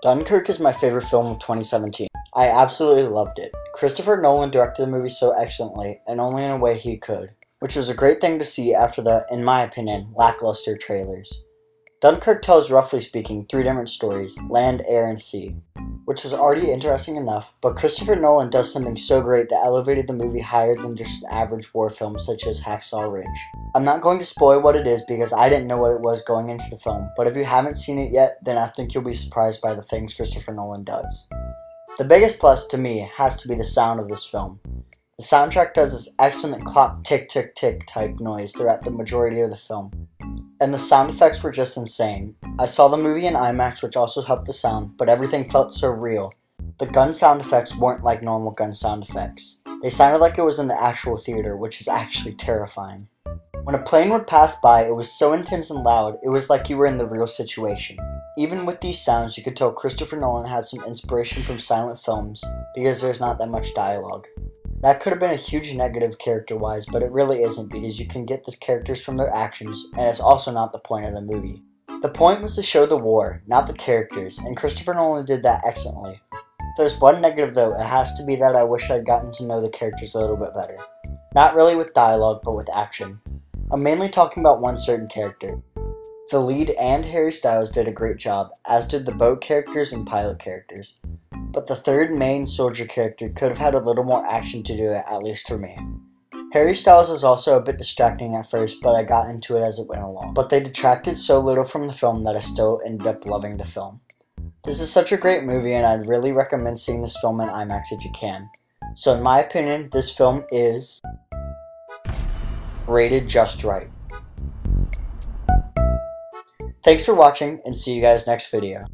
Dunkirk is my favorite film of 2017. I absolutely loved it. Christopher Nolan directed the movie so excellently, and only in a way he could, which was a great thing to see after the, in my opinion, lackluster trailers. Dunkirk tells, roughly speaking, 3 different stories: land, air, and sea, which was already interesting enough, but Christopher Nolan does something so great that elevated the movie higher than just an average war film such as Hacksaw Ridge. I'm not going to spoil what it is because I didn't know what it was going into the film, but if you haven't seen it yet, then I think you'll be surprised by the things Christopher Nolan does. The biggest plus to me has to be the sound of this film. The soundtrack does this excellent clock tick tick tick type noise throughout the majority of the film, and the sound effects were just insane. I saw the movie in IMAX, which also helped the sound, but everything felt so real. The gun sound effects weren't like normal gun sound effects. They sounded like it was in the actual theater, which is actually terrifying. When a plane would pass by, it was so intense and loud, it was like you were in the real situation. Even with these sounds, you could tell Christopher Nolan had some inspiration from silent films, because there's not that much dialogue. That could have been a huge negative character-wise, but it really isn't because you can get the characters from their actions, and it's also not the point of the movie. The point was to show the war, not the characters, and Christopher Nolan did that excellently. If there's one negative though, it has to be that I wish I'd gotten to know the characters a little bit better. Not really with dialogue, but with action. I'm mainly talking about one certain character. The lead and Harry Styles did a great job, as did the boat characters and pilot characters. But the third main soldier character could have had a little more action to do it, at least for me. Harry Styles is also a bit distracting at first, but I got into it as it went along. But they detracted so little from the film that I still ended up loving the film. This is such a great movie, and I'd really recommend seeing this film in IMAX if you can. So in my opinion, this film is rated just right. Thanks for watching, and see you guys next video.